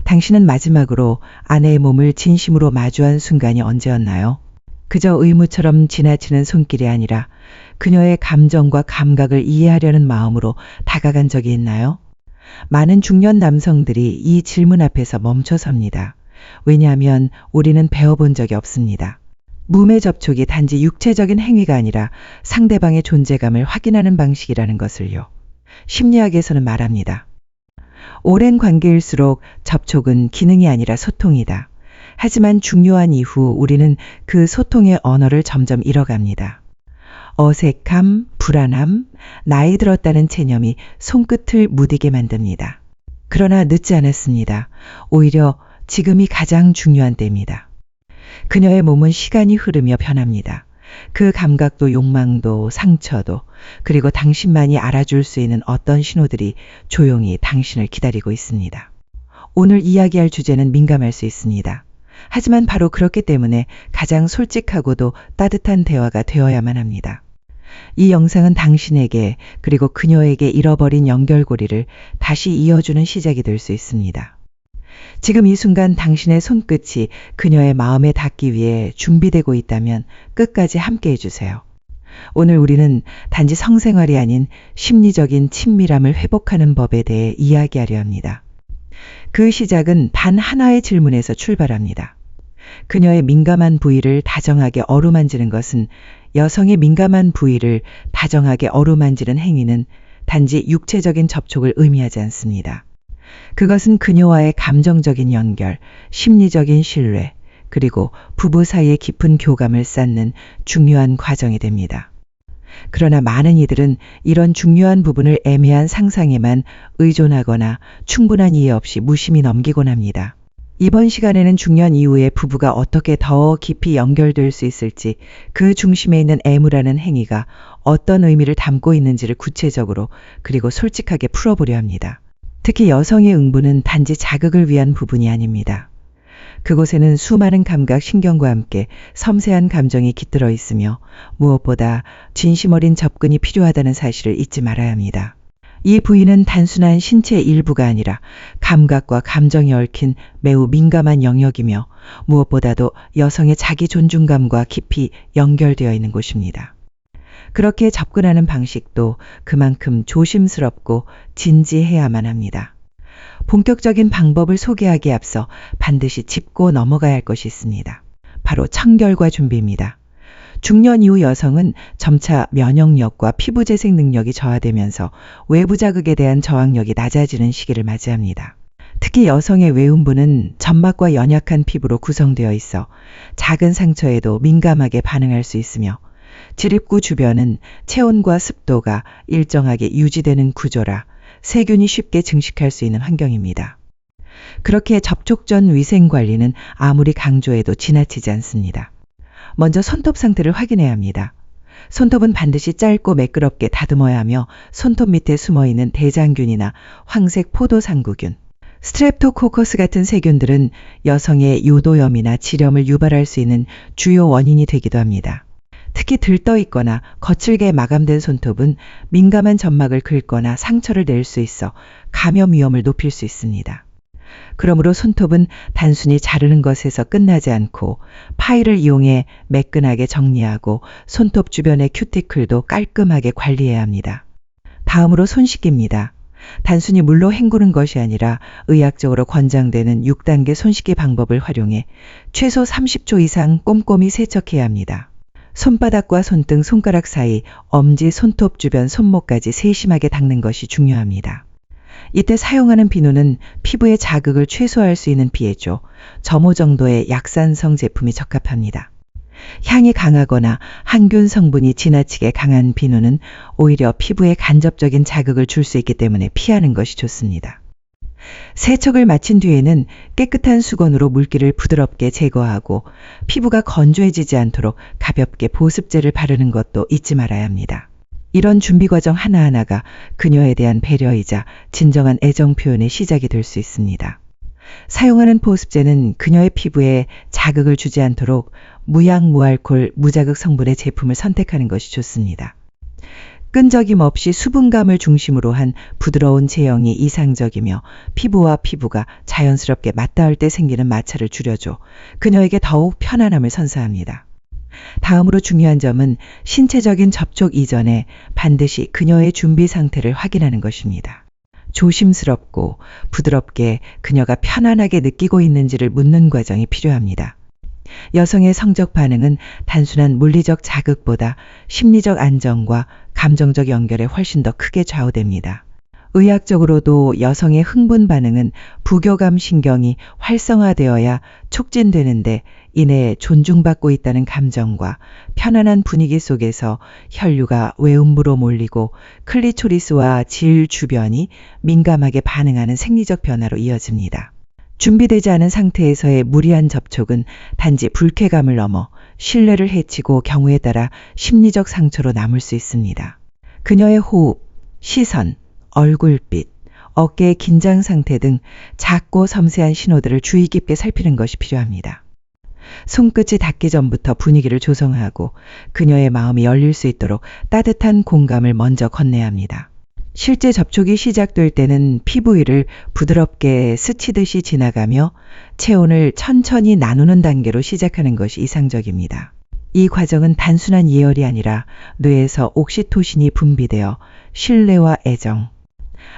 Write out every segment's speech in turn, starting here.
당신은 마지막으로 아내의 몸을 진심으로 마주한 순간이 언제였나요? 그저 의무처럼 지나치는 손길이 아니라 그녀의 감정과 감각을 이해하려는 마음으로 다가간 적이 있나요? 많은 중년 남성들이 이 질문 앞에서 멈춰섭니다. 왜냐하면 우리는 배워본 적이 없습니다. 몸의 접촉이 단지 육체적인 행위가 아니라 상대방의 존재감을 확인하는 방식이라는 것을요. 심리학에서는 말합니다. 오랜 관계일수록 접촉은 기능이 아니라 소통이다. 하지만 중요한 이후 우리는 그 소통의 언어를 점점 잃어갑니다. 어색함, 불안함, 나이 들었다는 체념이 손끝을 무디게 만듭니다. 그러나 늦지 않았습니다. 오히려 지금이 가장 중요한 때입니다. 그녀의 몸은 시간이 흐르며 변합니다. 그 감각도 욕망도 상처도 그리고 당신만이 알아줄 수 있는 어떤 신호들이 조용히 당신을 기다리고 있습니다. 오늘 이야기할 주제는 민감할 수 있습니다. 하지만 바로 그렇기 때문에 가장 솔직하고도 따뜻한 대화가 되어야만 합니다. 이 영상은 당신에게 그리고 그녀에게 잃어버린 연결고리를 다시 이어주는 시작이 될 수 있습니다. 지금 이 순간 당신의 손끝이 그녀의 마음에 닿기 위해 준비되고 있다면 끝까지 함께 해주세요. 오늘 우리는 단지 성생활이 아닌 심리적인 친밀함을 회복하는 법에 대해 이야기하려 합니다. 그 시작은 단 하나의 질문에서 출발합니다. 그녀의 민감한 부위를 다정하게 어루만지는 것은 여성의 민감한 부위를 다정하게 어루만지는 행위는 단지 육체적인 접촉을 의미하지 않습니다. 그것은 그녀와의 감정적인 연결, 심리적인 신뢰, 그리고 부부 사이의 깊은 교감을 쌓는 중요한 과정이 됩니다. 그러나 많은 이들은 이런 중요한 부분을 애매한 상상에만 의존하거나 충분한 이해 없이 무심히 넘기곤 합니다. 이번 시간에는 중년 이후에 부부가 어떻게 더 깊이 연결될 수 있을지, 그 중심에 있는 애무라는 행위가 어떤 의미를 담고 있는지를 구체적으로 그리고 솔직하게 풀어보려 합니다. 특히 여성의 응부는 단지 자극을 위한 부분이 아닙니다. 그곳에는 수많은 감각, 신경과 함께 섬세한 감정이 깃들어 있으며 무엇보다 진심 어린 접근이 필요하다는 사실을 잊지 말아야 합니다. 이 부위는 단순한 신체의 일부가 아니라 감각과 감정이 얽힌 매우 민감한 영역이며 무엇보다도 여성의 자기 존중감과 깊이 연결되어 있는 곳입니다. 그렇게 접근하는 방식도 그만큼 조심스럽고 진지해야만 합니다. 본격적인 방법을 소개하기에 앞서 반드시 짚고 넘어가야 할 것이 있습니다. 바로 청결과 준비입니다. 중년 이후 여성은 점차 면역력과 피부 재생 능력이 저하되면서 외부 자극에 대한 저항력이 낮아지는 시기를 맞이합니다. 특히 여성의 외음부는 점막과 연약한 피부로 구성되어 있어 작은 상처에도 민감하게 반응할 수 있으며 지립구 주변은 체온과 습도가 일정하게 유지되는 구조라 세균이 쉽게 증식할 수 있는 환경입니다. 그렇게 접촉 전 위생 관리는 아무리 강조해도 지나치지 않습니다. 먼저 손톱 상태를 확인해야 합니다. 손톱은 반드시 짧고 매끄럽게 다듬어야 하며 손톱 밑에 숨어있는 대장균이나 황색 포도상구균, 스트랩토코커스 같은 세균들은 여성의 요도염이나 지렴을 유발할 수 있는 주요 원인이 되기도 합니다. 특히 들떠있거나 거칠게 마감된 손톱은 민감한 점막을 긁거나 상처를 낼 수 있어 감염 위험을 높일 수 있습니다. 그러므로 손톱은 단순히 자르는 것에서 끝나지 않고 파일을 이용해 매끈하게 정리하고 손톱 주변의 큐티클도 깔끔하게 관리해야 합니다. 다음으로 손 씻기입니다. 단순히 물로 헹구는 것이 아니라 의학적으로 권장되는 6단계 손 씻기 방법을 활용해 최소 30초 이상 꼼꼼히 세척해야 합니다. 손바닥과 손등, 손가락 사이, 엄지, 손톱 주변, 손목까지 세심하게 닦는 것이 중요합니다. 이때 사용하는 비누는 피부의 자극을 최소화할 수 있는 pH 점오 정도의 약산성 제품이 적합합니다. 향이 강하거나 항균 성분이 지나치게 강한 비누는 오히려 피부에 간접적인 자극을 줄 수 있기 때문에 피하는 것이 좋습니다. 세척을 마친 뒤에는 깨끗한 수건으로 물기를 부드럽게 제거하고 피부가 건조해지지 않도록 가볍게 보습제를 바르는 것도 잊지 말아야 합니다. 이런 준비 과정 하나하나가 그녀에 대한 배려이자 진정한 애정 표현의 시작이 될 수 있습니다. 사용하는 보습제는 그녀의 피부에 자극을 주지 않도록 무향, 무알콜, 무자극 성분의 제품을 선택하는 것이 좋습니다. 끈적임 없이 수분감을 중심으로 한 부드러운 제형이 이상적이며 피부와 피부가 자연스럽게 맞닿을 때 생기는 마찰을 줄여줘 그녀에게 더욱 편안함을 선사합니다. 다음으로 중요한 점은 신체적인 접촉 이전에 반드시 그녀의 준비 상태를 확인하는 것입니다. 조심스럽고 부드럽게 그녀가 편안하게 느끼고 있는지를 묻는 과정이 필요합니다. 여성의 성적 반응은 단순한 물리적 자극보다 심리적 안정과 감정적 연결에 훨씬 더 크게 좌우됩니다. 의학적으로도 여성의 흥분 반응은 부교감 신경이 활성화되어야 촉진되는데 이내 존중받고 있다는 감정과 편안한 분위기 속에서 혈류가 외음부로 몰리고 클리토리스와 질 주변이 민감하게 반응하는 생리적 변화로 이어집니다. 준비되지 않은 상태에서의 무리한 접촉은 단지 불쾌감을 넘어 신뢰를 해치고 경우에 따라 심리적 상처로 남을 수 있습니다. 그녀의 호흡, 시선, 얼굴빛, 어깨의 긴장 상태 등 작고 섬세한 신호들을 주의 깊게 살피는 것이 필요합니다. 손끝이 닿기 전부터 분위기를 조성하고 그녀의 마음이 열릴 수 있도록 따뜻한 공감을 먼저 건네야 합니다. 실제 접촉이 시작될 때는 피부 위를 부드럽게 스치듯이 지나가며 체온을 천천히 나누는 단계로 시작하는 것이 이상적입니다. 이 과정은 단순한 예열이 아니라 뇌에서 옥시토신이 분비되어 신뢰와 애정,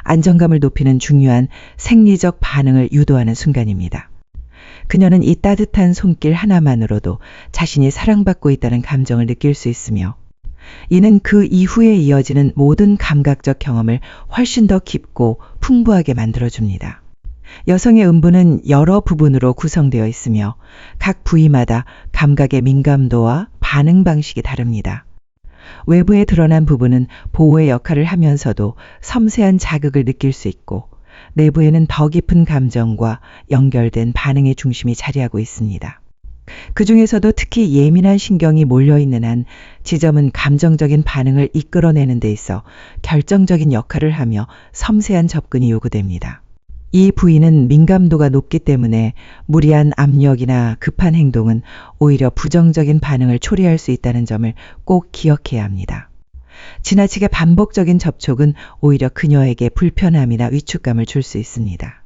안정감을 높이는 중요한 생리적 반응을 유도하는 순간입니다. 그녀는 이 따뜻한 손길 하나만으로도 자신이 사랑받고 있다는 감정을 느낄 수 있으며 이는 그 이후에 이어지는 모든 감각적 경험을 훨씬 더 깊고 풍부하게 만들어줍니다. 여성의 음부는 여러 부분으로 구성되어 있으며 각 부위마다 감각의 민감도와 반응 방식이 다릅니다. 외부에 드러난 부분은 보호의 역할을 하면서도 섬세한 자극을 느낄 수 있고 내부에는 더 깊은 감정과 연결된 반응의 중심이 자리하고 있습니다. 그 중에서도 특히 예민한 신경이 몰려있는 한 지점은 감정적인 반응을 이끌어내는 데 있어 결정적인 역할을 하며 섬세한 접근이 요구됩니다. 이 부위는 민감도가 높기 때문에 무리한 압력이나 급한 행동은 오히려 부정적인 반응을 초래할 수 있다는 점을 꼭 기억해야 합니다. 지나치게 반복적인 접촉은 오히려 그녀에게 불편함이나 위축감을 줄 수 있습니다.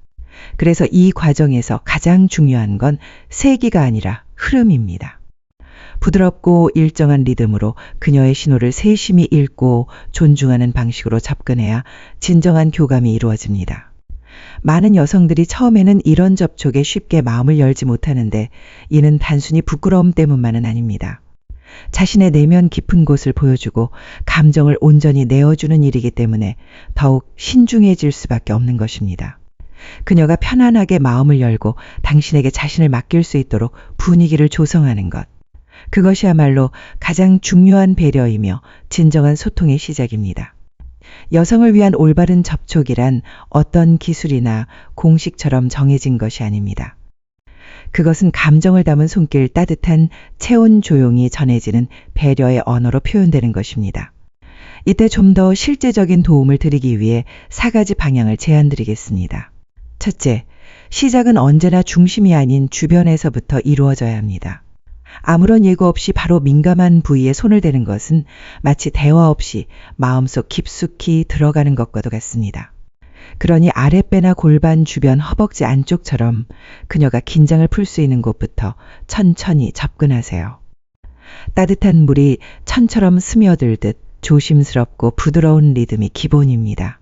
그래서 이 과정에서 가장 중요한 건 세기가 아니라 흐름입니다. 부드럽고 일정한 리듬으로 그녀의 신호를 세심히 읽고 존중하는 방식으로 접근해야 진정한 교감이 이루어집니다. 많은 여성들이 처음에는 이런 접촉에 쉽게 마음을 열지 못하는데 이는 단순히 부끄러움 때문만은 아닙니다. 자신의 내면 깊은 곳을 보여주고 감정을 온전히 내어주는 일이기 때문에 더욱 신중해질 수밖에 없는 것입니다. 그녀가 편안하게 마음을 열고 당신에게 자신을 맡길 수 있도록 분위기를 조성하는 것. 그것이야말로 가장 중요한 배려이며 진정한 소통의 시작입니다. 여성을 위한 올바른 접촉이란 어떤 기술이나 공식처럼 정해진 것이 아닙니다. 그것은 감정을 담은 손길 따뜻한 체온 조용히 전해지는 배려의 언어로 표현되는 것입니다. 이때 좀 더 실제적인 도움을 드리기 위해 4가지 방향을 제안드리겠습니다. 첫째, 시작은 언제나 중심이 아닌 주변에서부터 이루어져야 합니다. 아무런 예고 없이 바로 민감한 부위에 손을 대는 것은 마치 대화 없이 마음속 깊숙이 들어가는 것과도 같습니다. 그러니 아랫배나 골반 주변 허벅지 안쪽처럼 그녀가 긴장을 풀 수 있는 곳부터 천천히 접근하세요. 따뜻한 물이 천처럼 스며들듯 조심스럽고 부드러운 리듬이 기본입니다.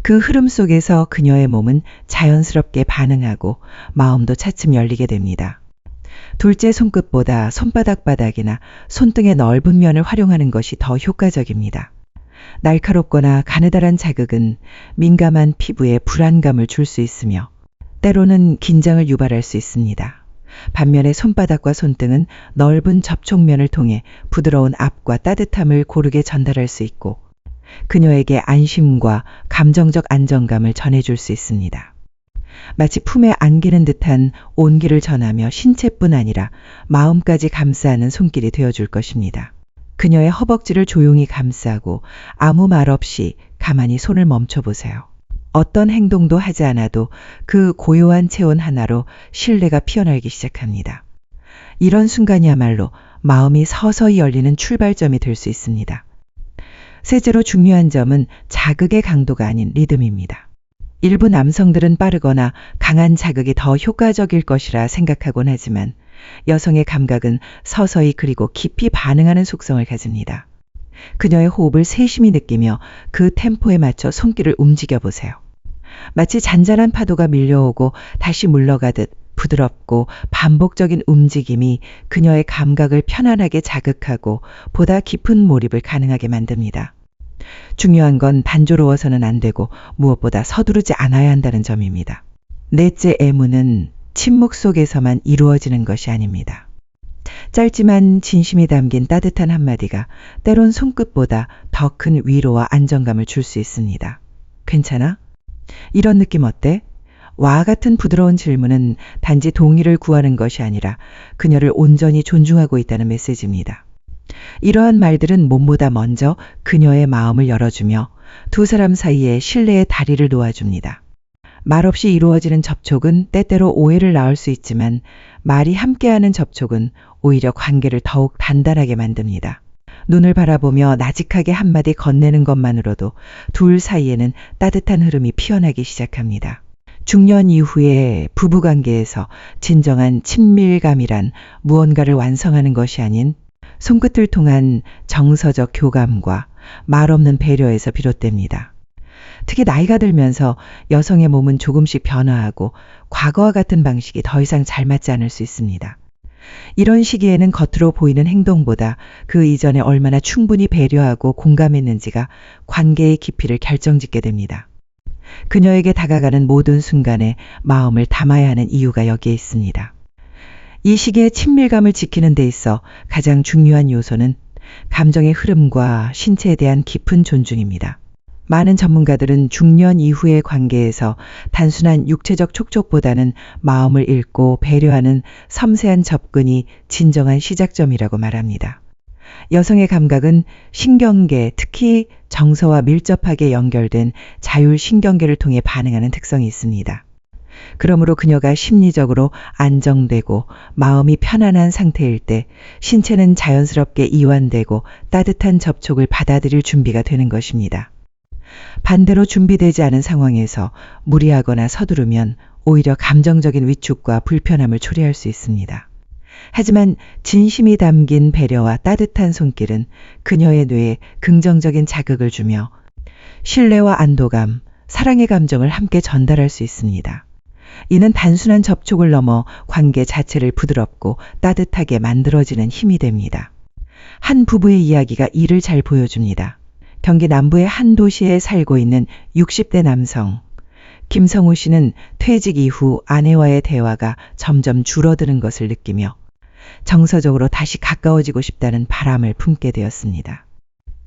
그 흐름 속에서 그녀의 몸은 자연스럽게 반응하고 마음도 차츰 열리게 됩니다. 둘째, 손끝보다 손바닥 바닥이나 손등의 넓은 면을 활용하는 것이 더 효과적입니다. 날카롭거나 가느다란 자극은 민감한 피부에 불안감을 줄 수 있으며 때로는 긴장을 유발할 수 있습니다. 반면에 손바닥과 손등은 넓은 접촉면을 통해 부드러운 압과 따뜻함을 고르게 전달할 수 있고 그녀에게 안심과 감정적 안정감을 전해줄 수 있습니다. 마치 품에 안기는 듯한 온기를 전하며 신체뿐 아니라 마음까지 감싸는 손길이 되어줄 것입니다. 그녀의 허벅지를 조용히 감싸고 아무 말 없이 가만히 손을 멈춰보세요. 어떤 행동도 하지 않아도 그 고요한 체온 하나로 신뢰가 피어나기 시작합니다. 이런 순간이야말로 마음이 서서히 열리는 출발점이 될 수 있습니다. 셋째로 중요한 점은 자극의 강도가 아닌 리듬입니다. 일부 남성들은 빠르거나 강한 자극이 더 효과적일 것이라 생각하곤 하지만 여성의 감각은 서서히 그리고 깊이 반응하는 속성을 가집니다. 그녀의 호흡을 세심히 느끼며 그 템포에 맞춰 손길을 움직여 보세요. 마치 잔잔한 파도가 밀려오고 다시 물러가듯 부드럽고 반복적인 움직임이 그녀의 감각을 편안하게 자극하고 보다 깊은 몰입을 가능하게 만듭니다. 중요한 건 단조로워서는 안 되고 무엇보다 서두르지 않아야 한다는 점입니다. 넷째 애무는 침묵 속에서만 이루어지는 것이 아닙니다. 짧지만 진심이 담긴 따뜻한 한마디가 때론 손끝보다 더 큰 위로와 안정감을 줄 수 있습니다. 괜찮아? 이런 느낌 어때? 와 같은 부드러운 질문은 단지 동의를 구하는 것이 아니라 그녀를 온전히 존중하고 있다는 메시지입니다. 이러한 말들은 몸보다 먼저 그녀의 마음을 열어주며 두 사람 사이에 신뢰의 다리를 놓아줍니다. 말없이 이루어지는 접촉은 때때로 오해를 낳을 수 있지만 말이 함께하는 접촉은 오히려 관계를 더욱 단단하게 만듭니다. 눈을 바라보며 나직하게 한마디 건네는 것만으로도 둘 사이에는 따뜻한 흐름이 피어나기 시작합니다. 중년 이후의 부부관계에서 진정한 친밀감이란 무언가를 완성하는 것이 아닌 손끝을 통한 정서적 교감과 말없는 배려에서 비롯됩니다. 특히 나이가 들면서 여성의 몸은 조금씩 변화하고 과거와 같은 방식이 더 이상 잘 맞지 않을 수 있습니다. 이런 시기에는 겉으로 보이는 행동보다 그 이전에 얼마나 충분히 배려하고 공감했는지가 관계의 깊이를 결정짓게 됩니다. 그녀에게 다가가는 모든 순간에 마음을 담아야 하는 이유가 여기에 있습니다. 이 시기에 친밀감을 지키는 데 있어 가장 중요한 요소는 감정의 흐름과 신체에 대한 깊은 존중입니다. 많은 전문가들은 중년 이후의 관계에서 단순한 육체적 촉촉보다는 마음을 읽고 배려하는 섬세한 접근이 진정한 시작점이라고 말합니다. 여성의 감각은 신경계, 특히 정서와 밀접하게 연결된 자율신경계를 통해 반응하는 특성이 있습니다. 그러므로 그녀가 심리적으로 안정되고 마음이 편안한 상태일 때 신체는 자연스럽게 이완되고 따뜻한 접촉을 받아들일 준비가 되는 것입니다. 반대로 준비되지 않은 상황에서 무리하거나 서두르면 오히려 감정적인 위축과 불편함을 초래할 수 있습니다. 하지만 진심이 담긴 배려와 따뜻한 손길은 그녀의 뇌에 긍정적인 자극을 주며 신뢰와 안도감, 사랑의 감정을 함께 전달할 수 있습니다. 이는 단순한 접촉을 넘어 관계 자체를 부드럽고 따뜻하게 만들어지는 힘이 됩니다. 한 부부의 이야기가 이를 잘 보여줍니다. 경기 남부의 한 도시에 살고 있는 60대 남성. 김성우 씨는 퇴직 이후 아내와의 대화가 점점 줄어드는 것을 느끼며 정서적으로 다시 가까워지고 싶다는 바람을 품게 되었습니다.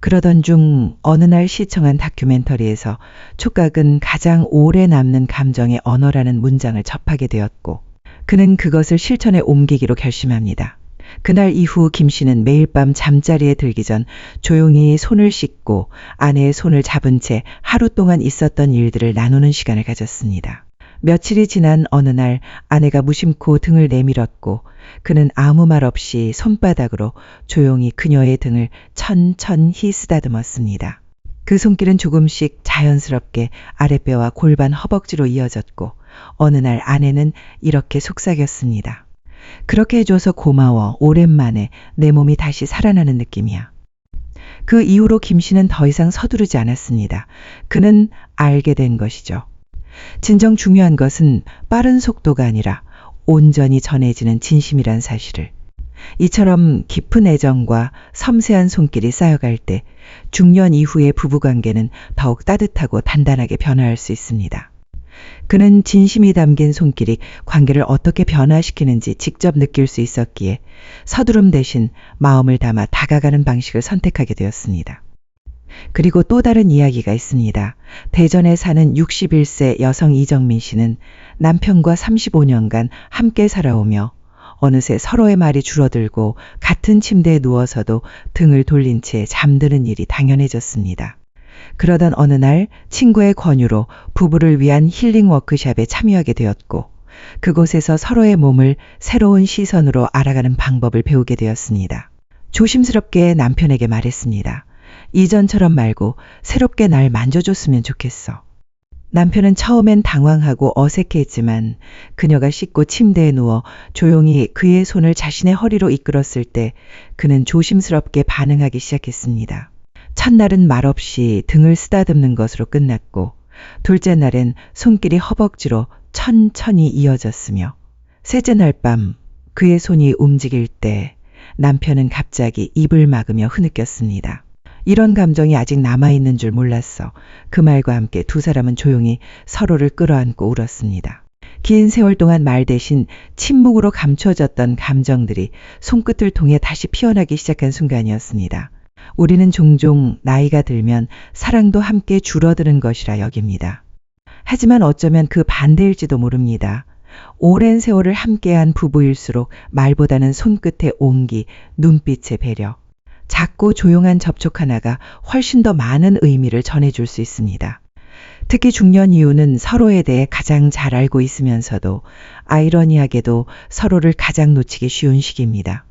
그러던 중 어느 날 시청한 다큐멘터리에서 촉각은 가장 오래 남는 감정의 언어라는 문장을 접하게 되었고 그는 그것을 실천에 옮기기로 결심합니다. 그날 이후 김 씨는 매일 밤 잠자리에 들기 전 조용히 손을 씻고 아내의 손을 잡은 채 하루 동안 있었던 일들을 나누는 시간을 가졌습니다. 며칠이 지난 어느 날 아내가 무심코 등을 내밀었고 그는 아무 말 없이 손바닥으로 조용히 그녀의 등을 천천히 쓰다듬었습니다. 그 손길은 조금씩 자연스럽게 아랫배와 골반 허벅지로 이어졌고 어느 날 아내는 이렇게 속삭였습니다. 그렇게 해줘서 고마워. 오랜만에 내 몸이 다시 살아나는 느낌이야. 그 이후로 김 씨는 더 이상 서두르지 않았습니다. 그는 알게 된 것이죠. 진정 중요한 것은 빠른 속도가 아니라 온전히 전해지는 진심이란 사실을. 이처럼 깊은 애정과 섬세한 손길이 쌓여갈 때 중년 이후의 부부관계는 더욱 따뜻하고 단단하게 변화할 수 있습니다. 그는 진심이 담긴 손길이 관계를 어떻게 변화시키는지 직접 느낄 수 있었기에 서두름 대신 마음을 담아 다가가는 방식을 선택하게 되었습니다. 그리고 또 다른 이야기가 있습니다. 대전에 사는 61세 여성 이정민 씨는 남편과 35년간 함께 살아오며 어느새 서로의 말이 줄어들고 같은 침대에 누워서도 등을 돌린 채 잠드는 일이 당연해졌습니다. 그러던 어느 날 친구의 권유로 부부를 위한 힐링 워크숍에 참여하게 되었고 그곳에서 서로의 몸을 새로운 시선으로 알아가는 방법을 배우게 되었습니다. 조심스럽게 남편에게 말했습니다. 이전처럼 말고 새롭게 날 만져줬으면 좋겠어. 남편은 처음엔 당황하고 어색해했지만 그녀가 씻고 침대에 누워 조용히 그의 손을 자신의 허리로 이끌었을 때 그는 조심스럽게 반응하기 시작했습니다. 첫날은 말없이 등을 쓰다듬는 것으로 끝났고 둘째 날엔 손길이 허벅지로 천천히 이어졌으며 셋째 날 밤 그의 손이 움직일 때 남편은 갑자기 입을 막으며 흐느꼈습니다. 이런 감정이 아직 남아있는 줄 몰랐어. 그 말과 함께 두 사람은 조용히 서로를 끌어안고 울었습니다. 긴 세월 동안 말 대신 침묵으로 감춰졌던 감정들이 손끝을 통해 다시 피어나기 시작한 순간이었습니다. 우리는 종종 나이가 들면 사랑도 함께 줄어드는 것이라 여깁니다. 하지만 어쩌면 그 반대일지도 모릅니다. 오랜 세월을 함께한 부부일수록 말보다는 손끝의 온기, 눈빛의 배려, 작고 조용한 접촉 하나가 훨씬 더 많은 의미를 전해줄 수 있습니다. 특히 중년 이후는 서로에 대해 가장 잘 알고 있으면서도 아이러니하게도 서로를 가장 놓치기 쉬운 시기입니다.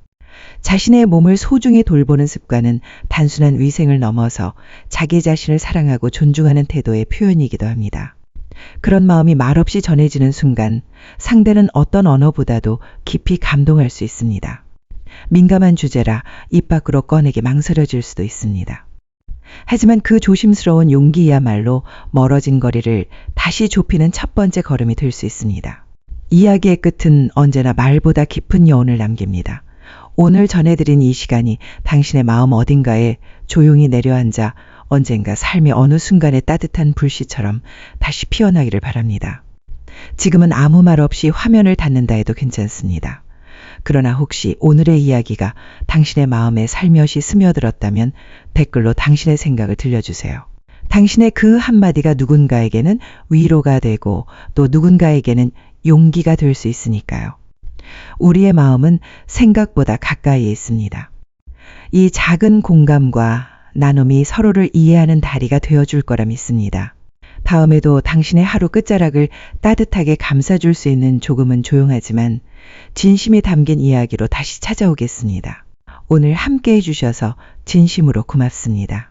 자신의 몸을 소중히 돌보는 습관은 단순한 위생을 넘어서 자기 자신을 사랑하고 존중하는 태도의 표현이기도 합니다. 그런 마음이 말없이 전해지는 순간 상대는 어떤 언어보다도 깊이 감동할 수 있습니다. 민감한 주제라 입 밖으로 꺼내기 망설여질 수도 있습니다. 하지만 그 조심스러운 용기야말로 멀어진 거리를 다시 좁히는 첫 번째 걸음이 될 수 있습니다. 이야기의 끝은 언제나 말보다 깊은 여운을 남깁니다. 오늘 전해드린 이 시간이 당신의 마음 어딘가에 조용히 내려앉아 언젠가 삶의 어느 순간의 따뜻한 불씨처럼 다시 피어나기를 바랍니다. 지금은 아무 말 없이 화면을 닫는다 해도 괜찮습니다. 그러나 혹시 오늘의 이야기가 당신의 마음에 살며시 스며들었다면 댓글로 당신의 생각을 들려주세요. 당신의 그 한마디가 누군가에게는 위로가 되고 또 누군가에게는 용기가 될 수 있으니까요. 우리의 마음은 생각보다 가까이에 있습니다. 이 작은 공감과 나눔이 서로를 이해하는 다리가 되어줄 거라 믿습니다. 다음에도 당신의 하루 끝자락을 따뜻하게 감싸줄 수 있는 조금은 조용하지만 진심이 담긴 이야기로 다시 찾아오겠습니다. 오늘 함께 해주셔서 진심으로 고맙습니다.